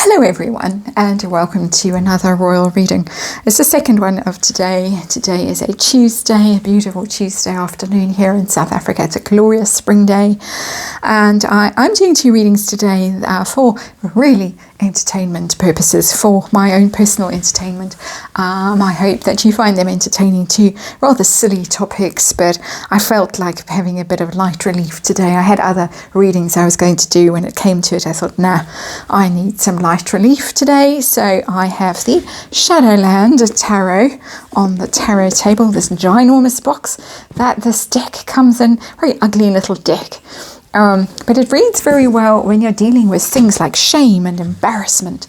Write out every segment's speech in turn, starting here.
Hello everyone, and welcome to another royal reading. It's the second one of today. Today is a Tuesday, a beautiful Tuesday afternoon here in South Africa. It's a glorious spring day, and I'm doing two readings today for really entertainment purposes, for my own personal entertainment. I hope that you find them entertaining too. Rather silly topics, but I felt like having a bit of light relief today. I had other readings I was going to do. When it came to it, I thought, nah, I need some light relief today. So I have the Shadowland Tarot on the tarot table, this ginormous box that this deck comes in. Very ugly little deck. But it reads very well when you're dealing with things like shame and embarrassment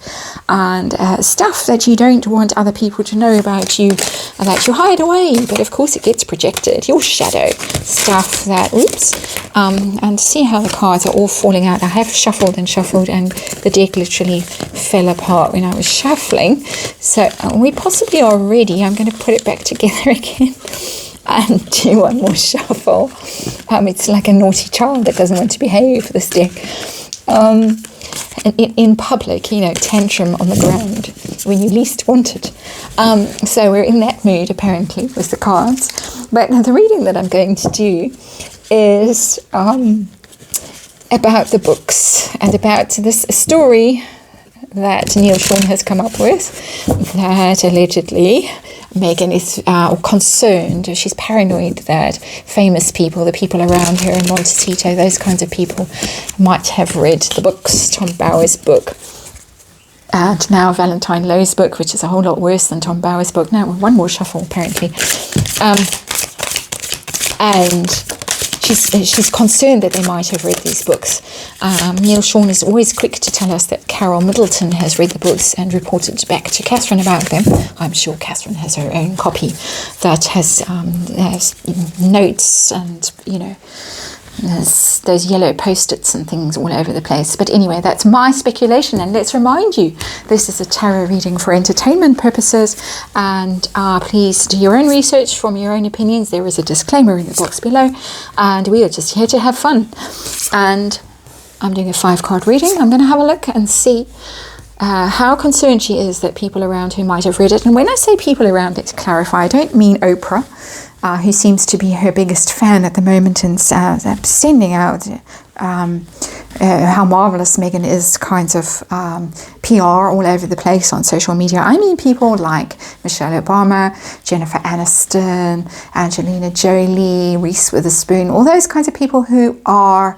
and stuff that you don't want other people to know about you and that you hide away. But of course it gets projected. Your shadow stuff that, and see how the cards are all falling out. I have shuffled and the deck literally fell apart when I was shuffling. So we possibly are ready. I'm going to put it back together again and do one more shuffle. It's like a naughty child that doesn't want to behave, this deck. In public, tantrum on the ground when you least want it. So we're in that mood, apparently, with the cards. But the reading that I'm going to do is about the books and about this story that Neil Sean has come up with, that allegedly Meghan is concerned. She's paranoid that famous people, the people around her in Montecito, those kinds of people, might have read the books, Tom Bower's book, and now Valentine Lowe's book, which is a whole lot worse than Tom Bower's book. Now, one more shuffle, apparently. And she's concerned that they might have read these books. Neil Sean is always quick to tell us that Carol Middleton has read the books and reported back to Catherine about them. I'm sure Catherine has her own copy that has notes and, there's those yellow post-its and things all over the place. But anyway, that's my speculation. And let's remind you, this is a tarot reading for entertainment purposes. And please do your own research, form your own opinions. There is a disclaimer in the box below. And we are just here to have fun. And I'm doing a 5-card reading. I'm going to have a look and see how concerned she is that people around her might have read it. And when I say people around, let's clarify, I don't mean Oprah, who seems to be her biggest fan at the moment and sending out how marvelous Meghan is, kinds of PR all over the place on social media. I mean people like Michelle Obama, Jennifer Aniston, Angelina Jolie, Reese Witherspoon, all those kinds of people who are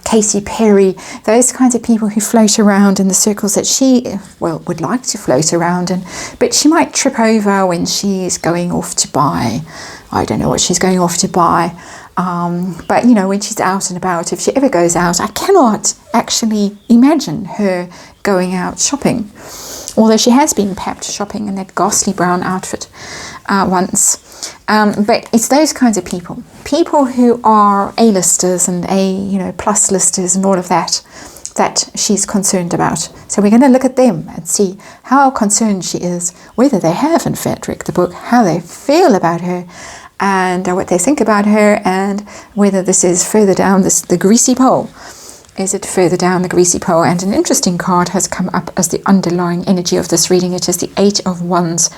Katy Perry, those kinds of people who float around in the circles that she, would like to float around in, but she might trip over when she's going off to buy, I don't know what she's going off to buy, but when she's out and about, if she ever goes out, I cannot actually imagine her going out shopping, although she has been perhaps shopping in that ghastly brown outfit once. But it's those kinds of people who are A-listers and plus listers and all of that she's concerned about. So we're going to look at them and see how concerned she is, whether they have in fact read the book, how they feel about her, and what they think about her, and whether this is further down the greasy pole. Is it further down the greasy pole? And an interesting card has come up as the underlying energy of this reading. It is the 8 of Wands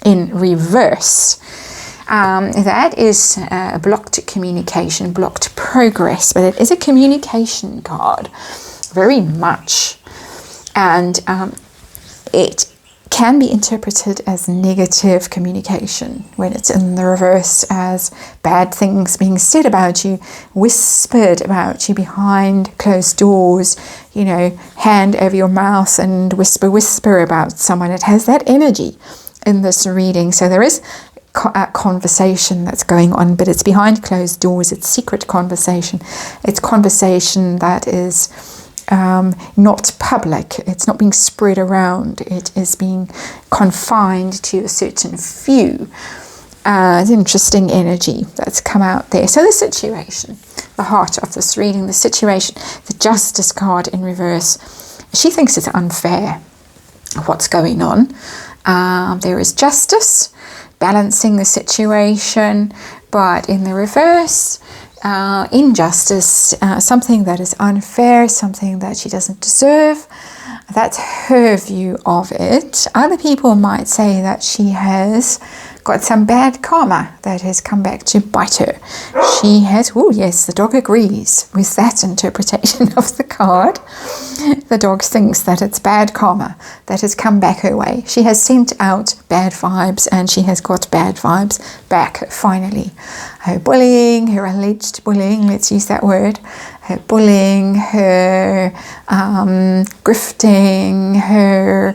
in reverse. That is blocked communication, blocked progress, but it is a communication card, very much. And it can be interpreted as negative communication when it's in the reverse, as bad things being said about you, whispered about you behind closed doors, hand over your mouth and whisper about someone. It has that energy in this reading. So there is a conversation that's going on, but it's behind closed doors. It's secret conversation. It's conversation that is not public. It's not being spread around. It is being confined to a certain few. It's interesting energy that's come out there. So the situation, the heart of this reading, the situation, the Justice card in reverse, she thinks it's unfair what's going on. There is justice balancing the situation, but in the reverse, injustice, something that is unfair, something that she doesn't deserve. That's her view of it. Other people might say that she has got some bad karma that has come back to bite her. She has, oh yes, the dog agrees with that interpretation of the card. The dog thinks that it's bad karma that has come back her way. She has sent out bad vibes and she has got bad vibes back finally. Her bullying, her alleged bullying, let's use that word, her bullying, her grifting, her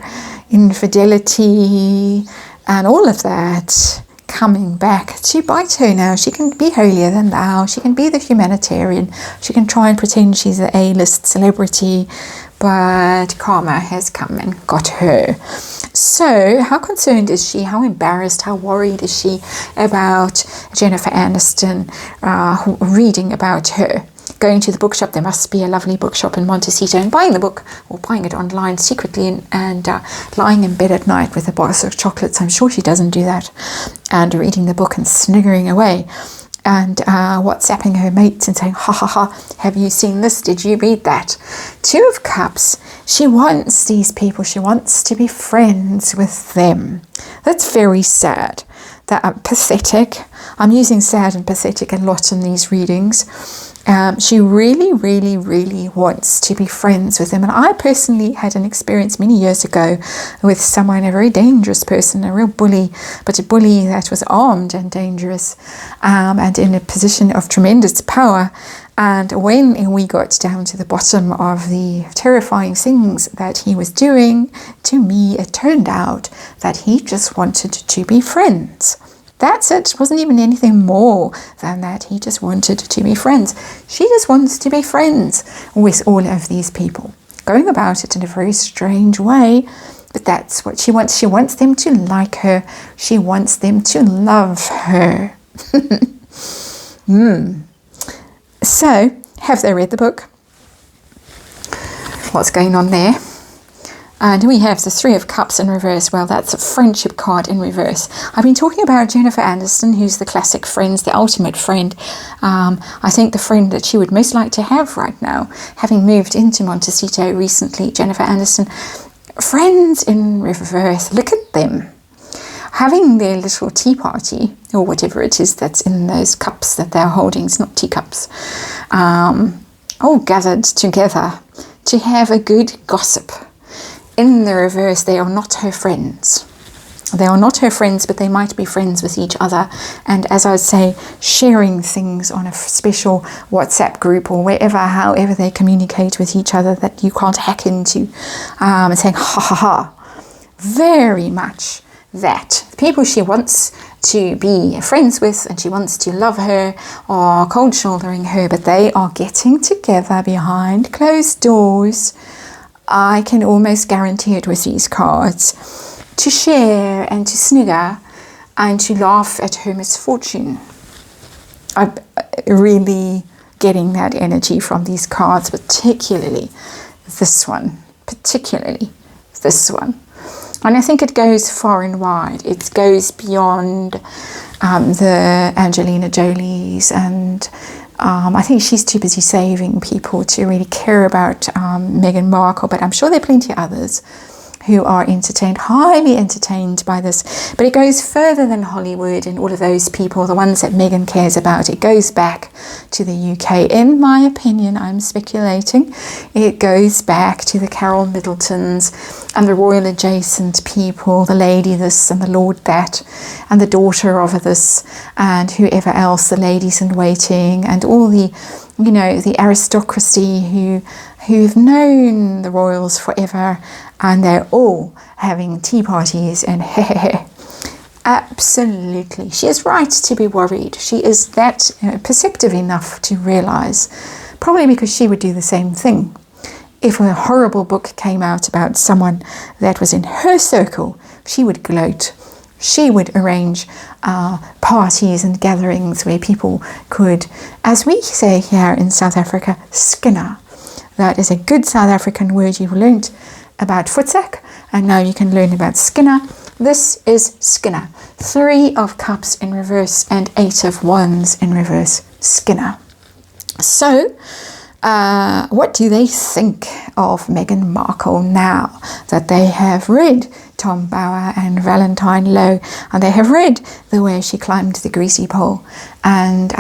infidelity, and all of that coming back to bite her now. She can be holier than thou. She can be the humanitarian. She can try and pretend she's an A-list celebrity, but karma has come and got her. So how concerned is she? How embarrassed, how worried is she about Jennifer Aniston reading about her? Going to the bookshop, there must be a lovely bookshop in Montecito, and buying the book or buying it online secretly and lying in bed at night with a box of chocolates. I'm sure she doesn't do that. And reading the book and sniggering away and WhatsApping her mates and saying, ha ha ha, have you seen this? Did you read that? Two of Cups. She wants these people. She wants to be friends with them. That's very sad. That pathetic. I'm using sad and pathetic a lot in these readings. She really, really, really wants to be friends with him. And I personally had an experience many years ago with someone, a very dangerous person, a real bully, but a bully that was armed and dangerous and in a position of tremendous power. And when we got down to the bottom of the terrifying things that he was doing to me, it turned out that he just wanted to be friends. That's it. It wasn't even anything more than that. He just wanted to be friends. She just wants to be friends with all of these people, going about it in a very strange way, but that's what she wants. She wants them to like her. She wants them to love her. So, have they read the book? What's going on there? And we have the Three of Cups in reverse. Well, that's a friendship card in reverse. I've been talking about Jennifer Aniston, who's the classic friends, the ultimate friend. I think the friend that she would most like to have right now, having moved into Montecito recently, Jennifer Aniston. Friends in reverse. Look at them. Having their little tea party, or whatever it is that's in those cups that they're holding. It's not teacups. All gathered together to have a good gossip. In the reverse, they are not her friends. They are not her friends, but they might be friends with each other. And as I say, sharing things on a special WhatsApp group or wherever, however they communicate with each other that you can't hack into, and saying, ha ha ha. Very much that. The people she wants to be friends with and she wants to love her are cold shouldering her, but they are getting together behind closed doors. I can almost guarantee it with these cards, to share and to snigger and to laugh at her misfortune. I'm really getting that energy from these cards, particularly this one. And I think it goes far and wide. It goes beyond the Angelina Jolies, and I think she's too busy saving people to really care about Meghan Markle, but I'm sure there are plenty of others who are entertained, highly entertained by this. But it goes further than Hollywood and all of those people, the ones that Meghan cares about. It goes back to the UK. In my opinion, I'm speculating, it goes back to the Carol Middletons and the royal adjacent people, the lady this and the lord that, and the daughter of this, and whoever else, the ladies in waiting, and all the, you know, the aristocracy who've known the royals forever, and they're all having tea parties and absolutely. She is right to be worried. She is that perceptive enough to realize, probably because she would do the same thing. If a horrible book came out about someone that was in her circle, she would gloat. She would arrange parties and gatherings where people could, as we say here in South Africa, skinner. That is a good South African word you've learnt about futsak, and now you can learn about skinner. This is skinner. 3 of Cups in reverse and 8 of Wands in reverse. Skinner. So, what do they think of Meghan Markle now that they have read Tom Bower and Valentine Lowe, and they have read the way she climbed the greasy pole and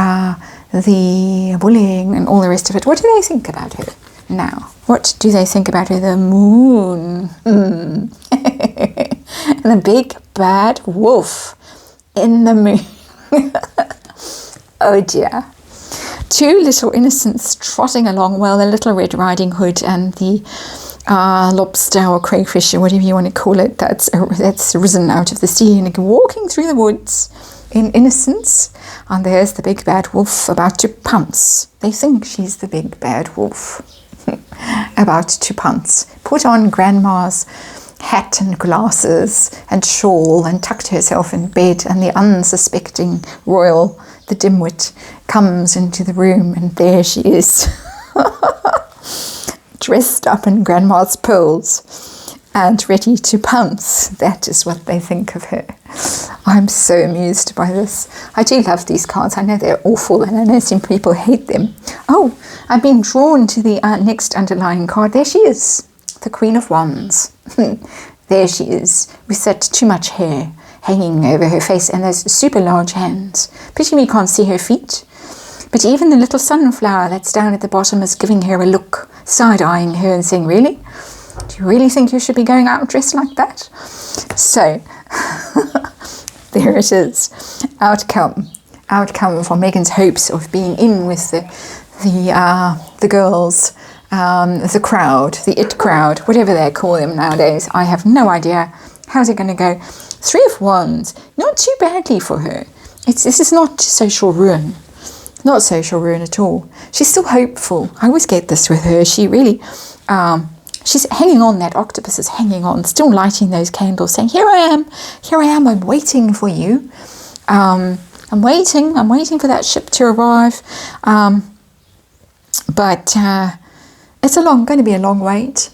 the bullying and all the rest of it? What do they think about her now? What do they think about her? The moon. And the big bad wolf in the moon. Oh dear. Two little innocents trotting along, well, the little Red Riding Hood and the lobster or crayfish or whatever you want to call it, that's risen out of the sea and walking through the woods in innocence. And there's the big bad wolf about to pounce. They think she's the big bad wolf about to pounce. Put on Grandma's hat and glasses and shawl and tucked herself in bed, and the unsuspecting royal, the dimwit, comes into the room, and there she is, dressed up in Grandma's pearls and ready to pounce. That is what they think of her. I'm so amused by this. I do love these cards. I know they're awful, and I know some people hate them. Oh, I've been drawn to the next underlying card. There she is, the Queen of Wands. There she is, with that too much hair hanging over her face and those super large hands. Pity we can't see her feet. But even the little sunflower that's down at the bottom is giving her a look, side-eyeing her and saying, really? Do you really think you should be going out dressed like that? So, there it is. Outcome for Meghan's hopes of being in with the girls, the crowd, the it crowd, whatever they call them nowadays. I have no idea. How's it going to go? Three of Wands, not too badly for her. This is not social ruin. Not social ruin at all. She's still hopeful. I always get this with her. She really, she's hanging on. That octopus is hanging on, still lighting those candles, saying, here I am, I'm waiting for you. I'm waiting for that ship to arrive. But it's going to be a long wait,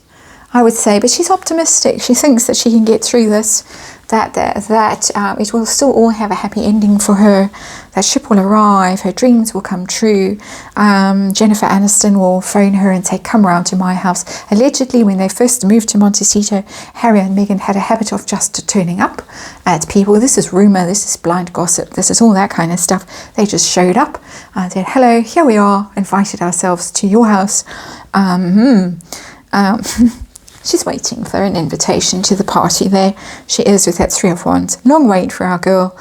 I would say. But she's optimistic. She thinks that she can get through this, that it will still all have a happy ending for her. That ship will arrive, her dreams will come true. Jennifer Aniston will phone her and say, come round to my house. Allegedly, when they first moved to Montecito, Harry and Meghan had a habit of just turning up at people. This is rumour, this is blind gossip, this is all that kind of stuff. They just showed up and said, hello, here we are, invited ourselves to your house. She's waiting for an invitation to the party there. She is with that Three of Wands. Long wait for our girl,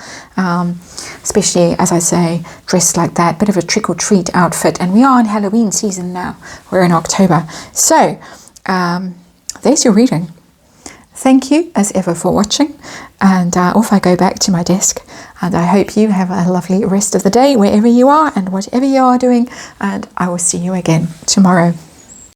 especially, as I say, dressed like that. Bit of a trick-or-treat outfit. And we are in Halloween season now. We're in October. So, there's your reading. Thank you, as ever, for watching. And off I go back to my desk. And I hope you have a lovely rest of the day, wherever you are and whatever you are doing. And I will see you again tomorrow.